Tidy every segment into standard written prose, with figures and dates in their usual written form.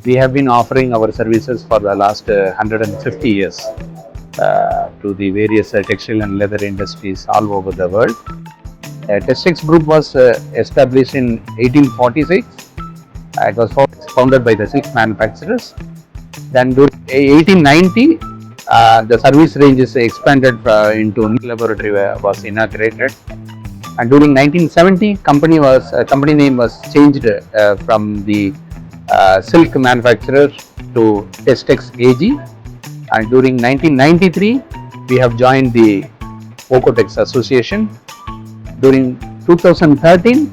We have been offering our services for the last 150 years to the various textile and leather industries all over the world. Testex Group was established in 1846. It was founded by the silk manufacturers. Then during 1890, the service range is expanded into new laboratory was inaugurated. And during 1970, company name was changed from the silk manufacturer to Testex AG. And during 1993, we have joined the Okotex Association. During 2013,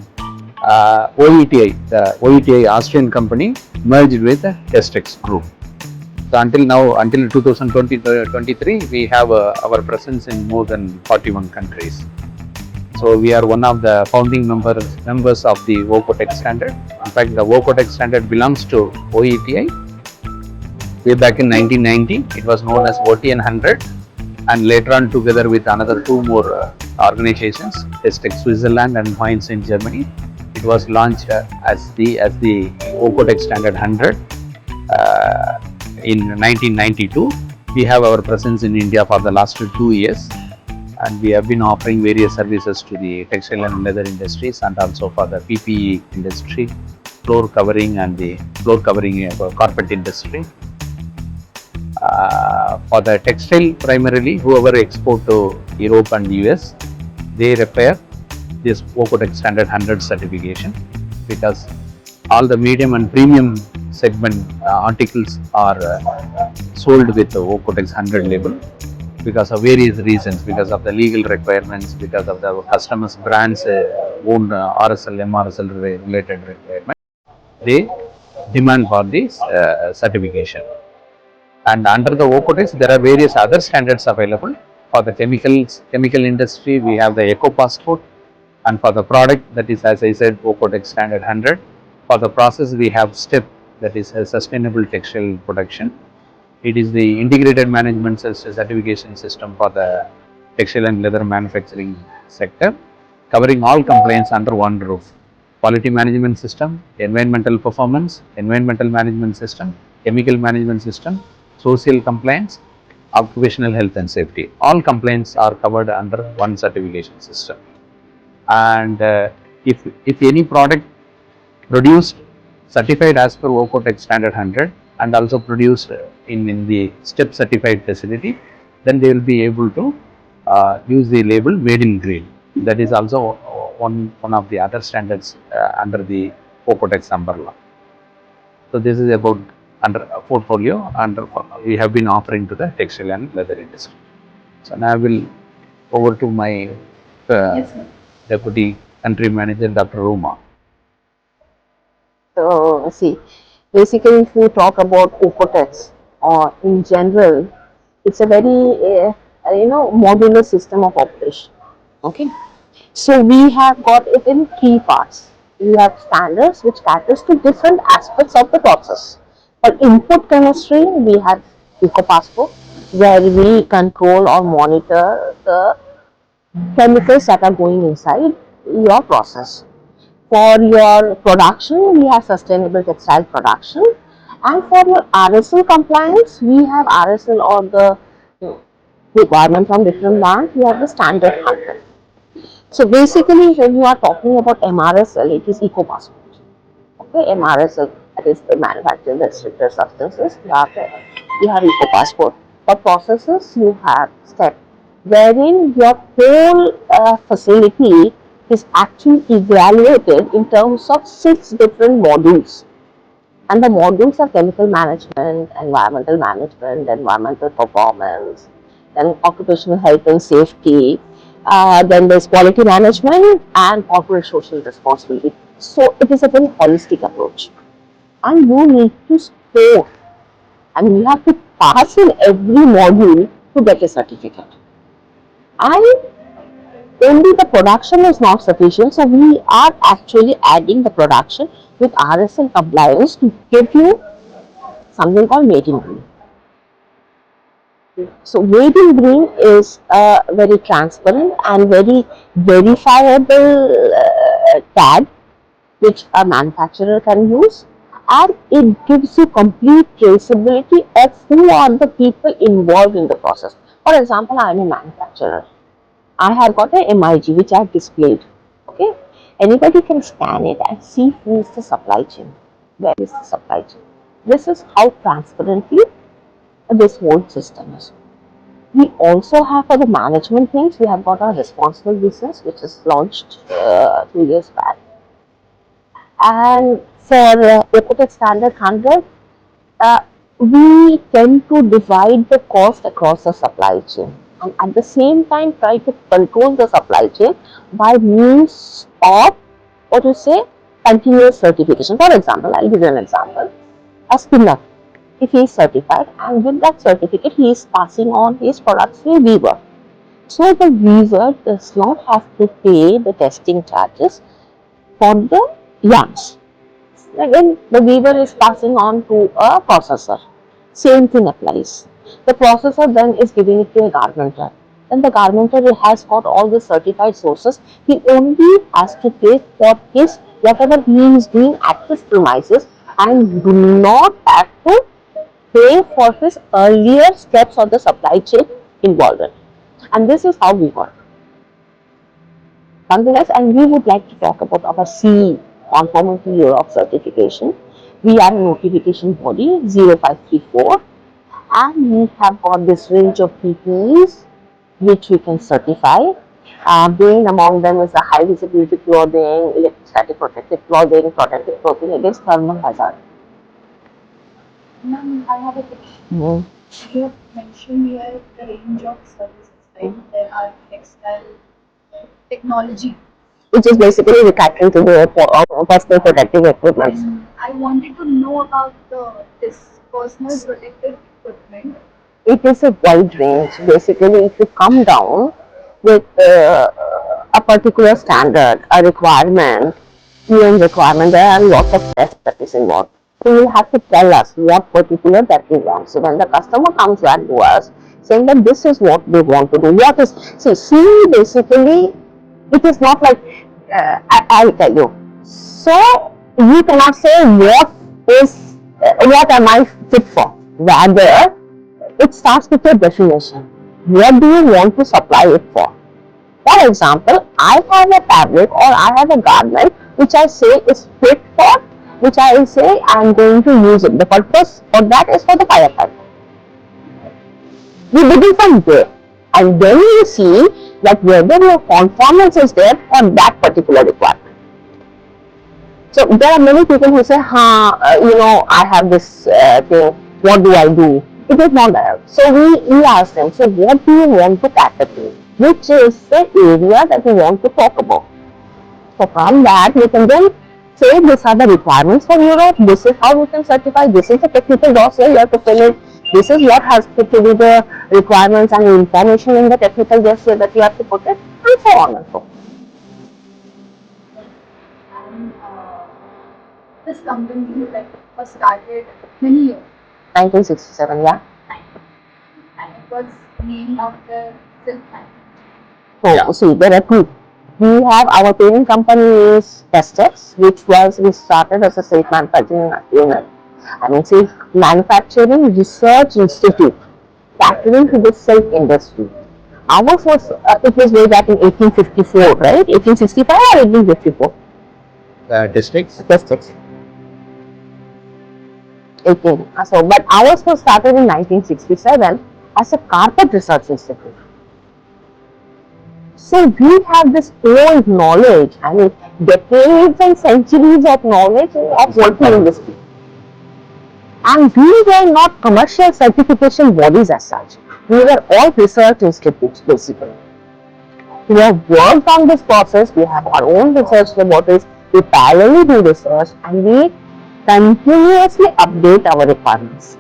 OETI, the OETI Austrian company, merged with the Testex Group. So until now, until 2023, we have our presence in more than 41 countries. So we are one of the founding members of the Okotex standard. In fact, the Okotex standard belongs to OETI. Way back in 1990, it was known as OTN 100, and later on, together with another two more organizations, Testex Switzerland and Mainz in Germany, it was launched as the Okotex standard 100 in 1992. We have our presence in India for the last 2 years, and we have been offering various services to the textile and leather industries and also for the PPE industry, floor covering and the floor covering carpet industry. For the textile, primarily, whoever export to Europe and US, they require this Okotex standard 100 certification, because all the medium and premium segment articles are sold with the Okotex 100 label because of various reasons, because of the legal requirements, because of the customers' brands own RSL, MRSL related requirements. They demand for this certification. And under the Okotex, there are various other standards available. For the chemical industry, we have the Eco Passport, and for the product, that is, as I said, Okotex standard 100. For the process, we have STEP, that is a sustainable textile production. It is the integrated management certification system for the textile and leather manufacturing sector, covering all compliance under one roof. Quality management system, environmental performance, environmental management system, chemical management system, social compliance, occupational health and safety. All compliance are covered under one certification system. And if any product produced, certified as per Okotex standard 100 and also produced in the STEP certified facility, then they will be able to use the label made in green. That is also one of the other standards under the Okotex umbrella. So this is about under portfolio under we have been offering to the textile and leather industry. So now I will over to my Deputy Country Manager, Dr. Ruma. So see, basically if we talk about Okotex or in general, it's a very modular system of operation. Okay, so we have got it in three parts. We have standards which caters to different aspects of the process. For input chemistry, we have Eco Passport, where we control or monitor the chemicals that are going inside your process. For your production, we have sustainable textile production, and for your RSL compliance, we have RSL or the requirement from different brands, we have the standard 100. So basically, when you are talking about MRSL, it is Eco Passport. Okay, MRSL, that is the manufacturing restricted substances. You have Eco Passport. For processes, you have STEP, wherein your whole facility is actually evaluated in terms of 6 different modules. And the modules are chemical management, environmental performance, then occupational health and safety, then there's quality management and corporate social responsibility. So it is a very holistic approach. And you need to score, and you have to pass in every module to get a certificate. And only the production is not sufficient, so we are actually adding the production with RSL compliance to give you something called made in green. So made in green is a very transparent and very verifiable tag which a manufacturer can use, and it gives you complete traceability of who are the people involved in the process. For example, I am a manufacturer. I have got a MIG which I have displayed. Okay, anybody can scan it and see who is the supply chain. Where is the supply chain? This is how transparently this whole system is. We also have for the management things, we have got our responsible business which is launched 2 years back. And for Ecotex Standard 100, uh, we tend to divide the cost across the supply chain and at the same time try to control the supply chain by means of what you say continuous certification. For example, I'll give you an example. A spinner, if he is certified and with that certificate he is passing on his products to a weaver. So the weaver does not have to pay the testing charges for the yarns. Again, the weaver is passing on to a processor. Same thing applies. The processor then is giving it to a garmenter. Then the garmenter has got all the certified sources. He only has to pay for his whatever he is doing at his premises and do not have to pay for his earlier steps of the supply chain involved. And this is how we work. Nonetheless, and we would like to talk about our CE, Conformity Europe certification. We are a notification body 0534 and we have got this range of PPEs which we can certify. Being among them is the high visibility clothing, electrostatic protective clothing against thermal hazard. Ma'am, I have a question. You have mentioned here the range of services, right? There are textile technology. Which is basically catering to the personal protective equipment. I wanted to know about this personal protective equipment. It is a wide range. Basically, if you come down with a particular standard, a requirement, UN requirement, there are lots of tests that is involved. So you have to tell us what particular that you want. So when the customer comes back to us saying that this is what they want to do, what is, see basically it is not like I'll tell you. So you cannot say what am I fit for. Rather, it starts with a definition. What do you want to supply it for? For example, I have a fabric or I have a garment which I say is fit for, which I say I am going to use it. The purpose for that is for the firefighter. We begin from there and then you see that whether your conformance is there for that particular requirement. So there are many people who say, I have this thing, what do I do? It is not there. So we ask them, so what do you want to cater to? Which is the area that you want to talk about. So from that, we can then say these are the requirements for Europe, this is how we can certify, this is the technical dossier you have to fill it, this is what has to do with the requirements and information in the technical dossier that you have to put it, and so on and so forth. And this company was started many years. 1967, yeah. And it was named after silk line. So see, there are two. We have our parent company is Testex, which we started as a silk manufacturing unit. I mean, silk manufacturing research institute, catering to the silk industry. Ours was it was way back in 1854, right? 1865 or 1854? Districts. Testex. 18. So, but ours was started in 1967 as a carpet research institute. So we have this old knowledge, I mean decades and centuries of knowledge of working industry. And we were not commercial certification bodies as such. We were all research institutes basically. We have worked on this process, we have our own research laboratories, we parallelly do research and we continuously update our requirements.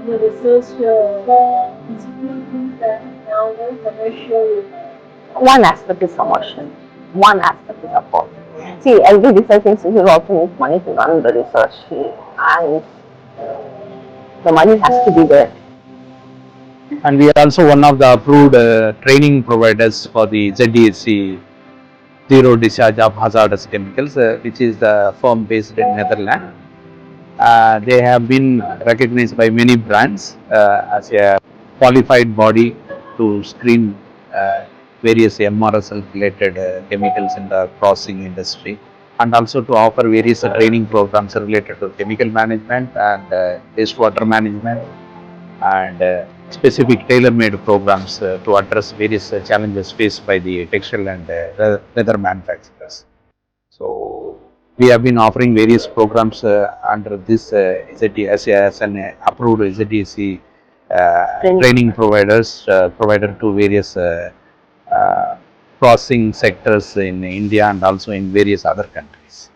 The research institute that now the commercial. One aspect is commercial, one aspect is afford. See, every research institute also needs money to run the research and the money has to be there. And we are also one of the approved training providers for the ZDSC zero discharge of hazardous chemicals, which is the firm based in Netherlands. They have been recognized by many brands as a qualified body to screen various MRSL related chemicals in the processing industry, and also to offer various training programs related to chemical management and wastewater management, and specific tailor-made programs to address various challenges faced by the textile and leather manufacturers. So we have been offering various programs under this ZDS as an approved ZDC training providers provided to various processing sectors in India and also in various other countries.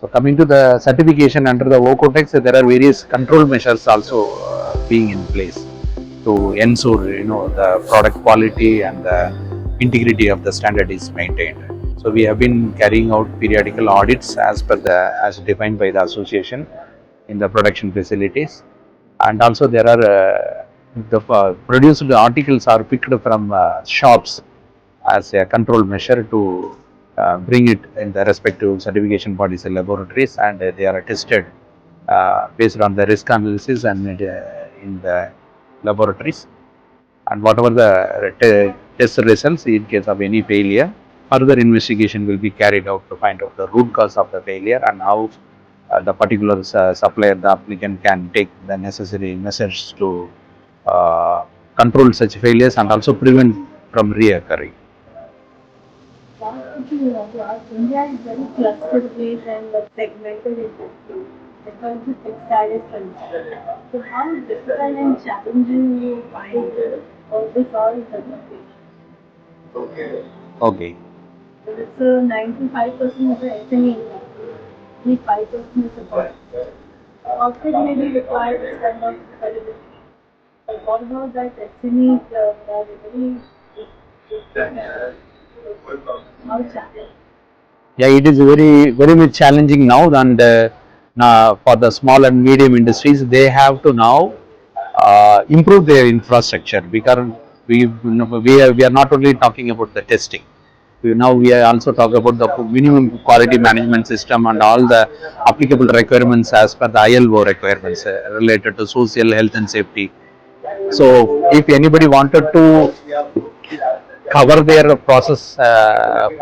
So coming to the certification under the OCOTEX, there are various control measures also being in place to ensure the product quality and the integrity of the standard is maintained. So we have been carrying out periodical audits as defined by the association in the production facilities, and also there are the produced articles are picked from shops as a control measure to bring it in the respective certification bodies and laboratories, and they are tested based on the risk analysis and in the laboratories, and whatever the test results, in case of any failure, further investigation will be carried out to find out the root cause of the failure and how the particular supplier, the applicant, can take the necessary measures to control such failures and also prevent from reoccurring. India is very cluster based and segmented industry because the textile is concerned. So how difficult and challenging you find this all certification? Okay. So it's 95% is the SME, only 5% is the corporate. Corporate may be required this kind of certification. But what about that SME that are very how challenging? Yeah, it is very much challenging now, and now for the small and medium industries, they have to now improve their infrastructure, because we are not only talking about the testing. We are also talking about the minimum quality management system and all the applicable requirements as per the ILO requirements related to social health and safety. So if anybody wanted to cover their process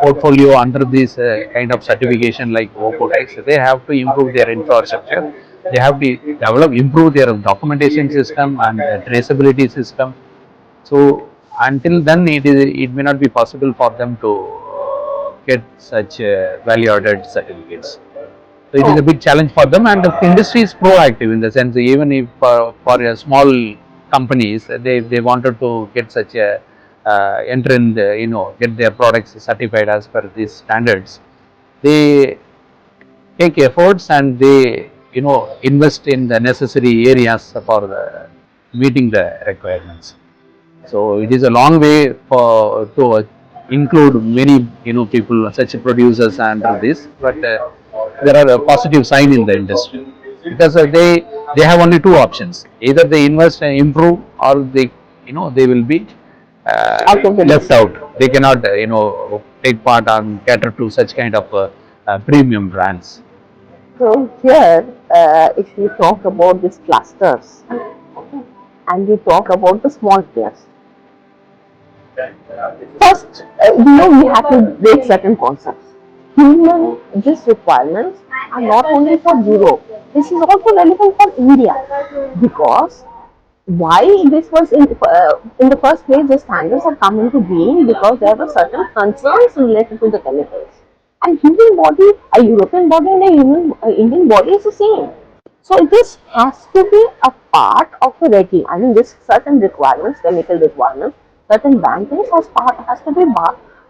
portfolio under this kind of certification like OCOTEX, they have to improve their infrastructure. They have to improve their documentation system and traceability system. So until then, it may not be possible for them to get such value-added certificates. So it is a big challenge for them, and the industry is proactive in the sense, even if for a small companies, they wanted to get such a enter in the, get their products certified as per these standards, they take efforts and they invest in the necessary areas for meeting the requirements. So it is a long way for to include many people, such producers under this, but there are a positive sign in the industry, because they have only two options: either they invest and improve, or they will be left out. They cannot take part and cater to such kind of premium brands. So here, if you talk about these clusters, okay, and you talk about the small players, first, we have to break certain concepts. Human these requirements are not only for Europe. This is also relevant for India, because why this was in the first place, the standards have come into being because there were certain concerns related to the chemicals. And human body, a European body and a Indian body is the same. So this has to be a part of the regime. I mean, this certain requirements, chemical requirements, certain bandings has to be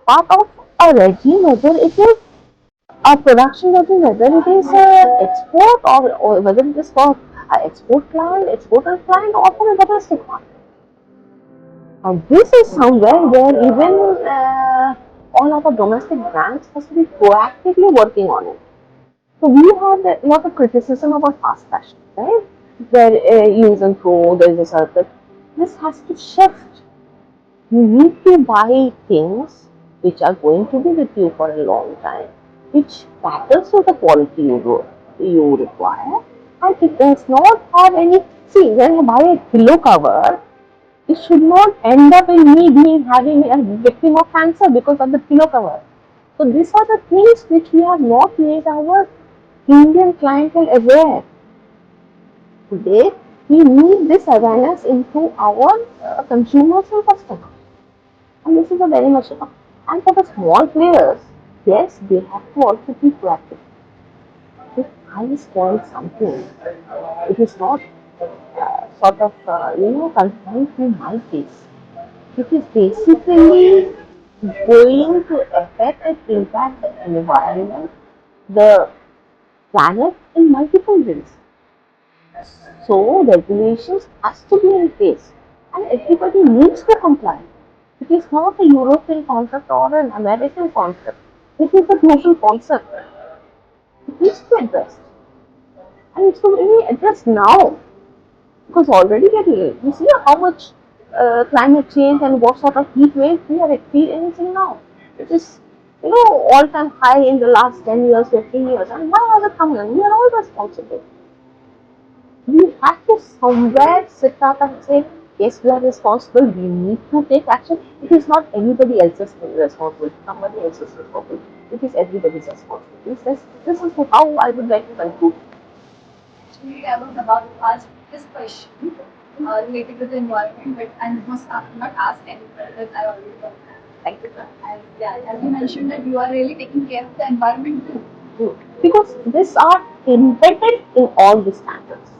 part of a regime, whether it is a production regime, whether it is export, or whether it is for export client, exporter client, or for a domestic one. Now, this is somewhere where even all our domestic brands has to be proactively working on it. So we had a lot of criticism about fast fashion, right? Where use and throw, there is a circle. This has to shift. You need to buy things which are going to be with you for a long time, which caters to the quality you require, and it does not have any. See, when I buy a pillow cover, it should not end up in me being having a victim of cancer because of the pillow cover. So these are the things which we have not made our Indian clientele aware. Today, we need this awareness into our consumers and customers. And this is a very much, and for the small players, yes, they have to also be proactive. If I spoil something, it is not confined to my case. It is basically going to affect and impact the environment, the planet in multiple ways. So regulations has to be in place and everybody needs to comply. It is not a European concept or an American concept. It is a global concept. It needs to be addressed. And it's to be addressed now. Because already we see how much climate change and what sort of heat wave we are experiencing now. It is, all time high in the last 10 years, 15 years. And why was it coming? We are all responsible. We have to somewhere sit up and say, yes, we are responsible. We need to take action. It is not anybody else's responsibility, somebody else's responsibility. It is everybody's responsibility. This is how I would like to conclude. Actually, I was about to ask this question related to the environment, but I must not ask anyone because I already know. Thank you. And yeah, as you mentioned that you are really taking care of the environment too. Because these are embedded in all the standards.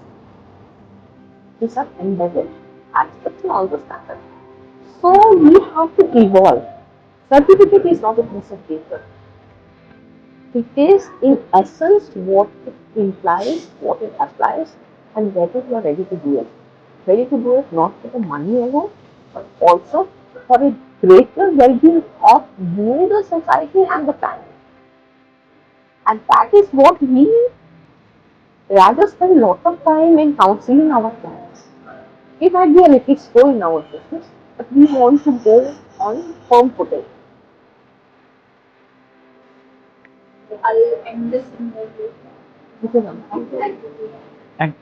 These are embedded aspects in all the standards. So we have to evolve. Certificate is not a piece of paper. It is in essence what it implies, what it applies, and whether you are ready to do it. Ready to do it not for the money alone, but also for a greater well-being of you, the society, and the planet. And that is what we rather spend a lot of time in counseling our clients. It might be a little slow in our business, but we want to go on firm footing. I'll end this in the Because I'm Thank you. Thank